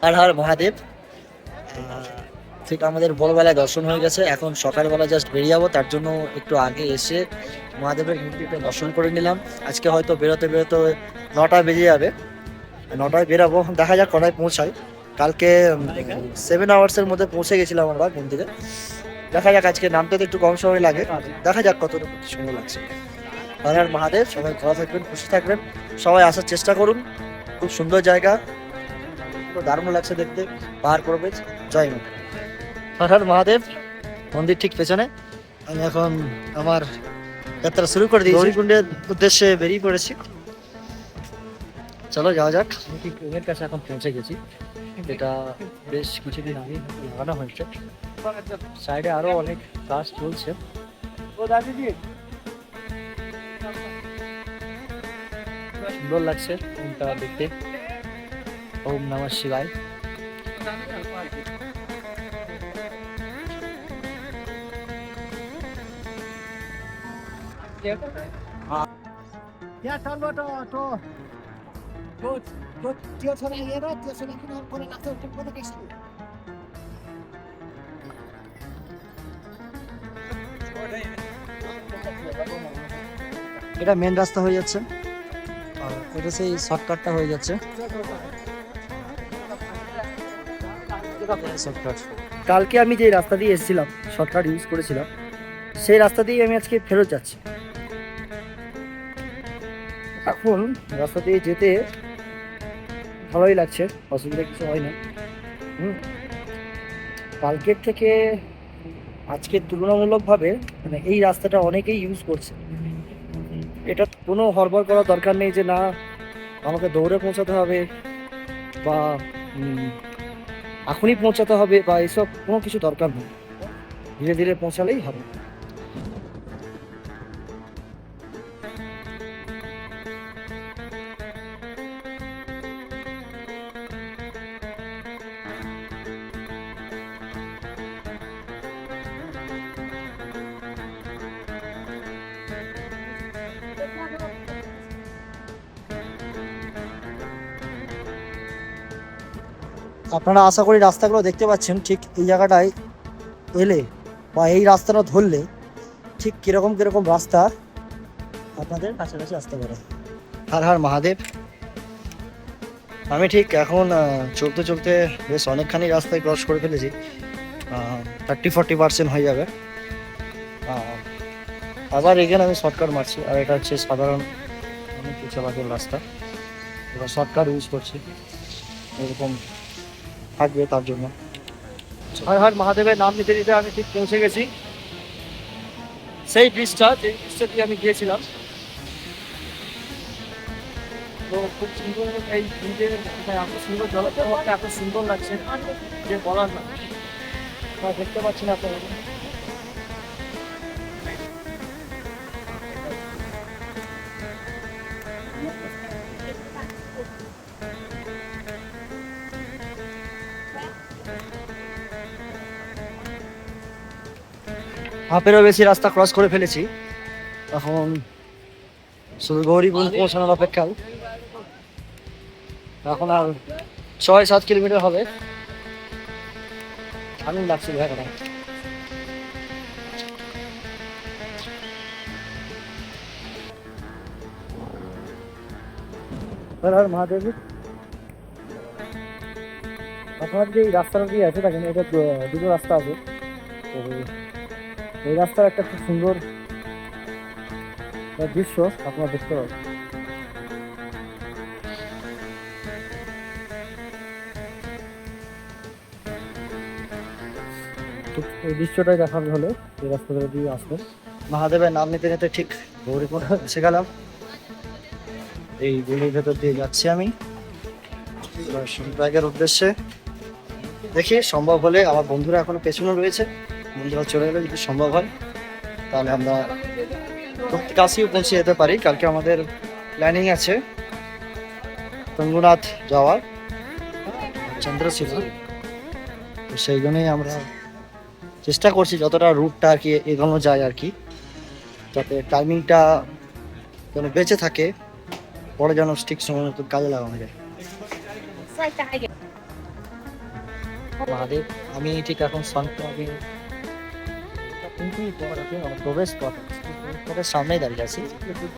হর হর মহাদেব। ঠিক আমাদের ভোরবেলায় দর্শন হয়ে গেছে, এখন সকালবেলা জাস্ট বেরিয়ে যাবো, তার জন্য একটু আগে এসে মহাদেবের মন্দিরটা দর্শন করে নিলাম। আজকে হয়তো বেরোতে বেরোতে 9টা বেজে যাবে, 9টায় বেরাবো, দেখা যাক কটায় পৌঁছাই। কালকে 7 আওয়ার্সের মধ্যে পৌঁছে গেছিলাম আমরা মন্দিরে। দেখা যাক, আজকে নামতে তো একটু কম সময় লাগে, দেখা যাক কতটুকু সময় লাগছে। হর হর মহাদেব, সবাই ভালো থাকবেন, খুশি থাকবেন, সবাই আসার চেষ্টা করুন। খুব সুন্দর জায়গা, খুব দারুণ লাগছে দেখতে, পাহাড় পর্বত। জয় মা। হর হর মহাদেব। মন্দির ঠিক পেছনে। আমি এখন আমার যাত্রা শুরু করে দিয়েছি, গৌরীকুণ্ডের উদ্দেশ্যে বেরিয়ে পড়েছি। চলো যাওয়া যাক। আমি ঠিক ট্রেনের কাছে এখন পৌঁছে গেছি, এটা বেশ কিছুদিন আগে লাগানো হয়েছে। সাইডে আরো অনেক কাজ চলছে। সুন্দর লাগছে ওমটা দেখতে। ওম নমঃ শিবায়। এটা মেন রাস্তা হয়ে যাচ্ছে, আর এটা সেই শর্টকাটটা হয়ে যাচ্ছে। শর্টকাট, কালকে আমি যে রাস্তা দিয়ে এসেছিলাম, শর্টকাট ইউজ করেছিলাম, সেই রাস্তা দিয়ে আমি আজকে ফেরত যাচ্ছি। এখন রাস্তা দিয়ে যেতে ভালোই লাগছে, অসুবিধা কিছু হয় না। কালকের থেকে আজকের তুলনামূলকভাবে মানে এই রাস্তাটা অনেকেই ইউজ করছে। এটা কোনো হড়বড় করার দরকার নেই যে না আমাকে দৌড়ে পৌঁছাতে হবে বা এখনই পৌঁছাতে হবে বা এসব কোনো কিছু দরকার নেই, ধীরে ধীরে পৌঁছালেই হবে। আপনারা আশা করি রাস্তাগুলো দেখতে পাচ্ছেন, ঠিক এই জায়গাটায় এলে বা এই রাস্তাটা ধরলে ঠিক কিরকম কিরকম রাস্তা আপনাদের কাছাকাছি আসতে পারে। হর হর মহাদেব। আমি ঠিক এখন চলতে চলতে বেশ অনেকখানি রাস্তায় ক্রস করে ফেলেছি, 30-40% হয়ে যাবে। আবার এখানে আমি শর্টকাট মারছি, আর এটা হচ্ছে সাধারণ অনেক চলাচল রাস্তা, এবার শর্টকাট ইউজ করছি, এরকম থাকবে তার জন্য। হর হর মহাদেবের নাম নিতে নিতে আমি ঠিক পৌঁছে গেছি সেই ব্রিজটা, যে ব্রিজটা দিয়ে আমি গিয়েছিলাম। তো খুব সুন্দর এই ব্রিজের এত সুন্দর জলপ্রপাতটা এত সুন্দর লাগছে যে বলার না। দেখতে পাচ্ছেন আপনারা, হাফেরও বেশি রাস্তা ক্রস করে ফেলেছি, এখন শুধু গৌরীকুণ্ড পৌঁছানোর অপেক্ষা। এখন আর 6-7 কিলোমিটার হবে। আনন্দ লাগছে জায়গাটা। মহাদেব, আপনার যে এই রাস্তাটা দিয়ে আছে দেখেন, এটা দুটো রাস্তা আছে। তো এই রাস্তার একটা খুব সুন্দর দৃশ্য আপনারা দেখতে পাবেন। এই দৃশ্যটাই দেখার হলে এই রাস্তা দিয়ে আসবেন। মহাদেবের নাম নিতে নিতে ঠিক গৌরীকুণ্ড এসে গেলাম। এই গলির ভেতর দিয়ে যাচ্ছি আমি ব্যাগের উদ্দেশ্যে। দেখি সম্ভব হলে, আমার বন্ধুরা এখনো পেছনে রয়েছে, বন্ধুরা চলে গেলে যদি সম্ভব হয় তাহলে আমরা কাছেও পৌঁছে যেতে পারি। কালকে আমাদের প্ল্যানিং আছে তুঙ্গনাথ যাওয়ার, চন্দ্রশিলা। তো সেই জন্যই আমরা চেষ্টা করছি যতটা রুটটা আর কি এগোনো যায় আর কি, যাতে টাইমিংটা যেন বেঁচে থাকে, পরে যেন ঠিক সময় মতো কাজে লাগানো যায়। মহাদেব। আমি ঠিক এখন সন্তানের প্রবেশ পথের সামনেই দাঁড়িয়ে আছি।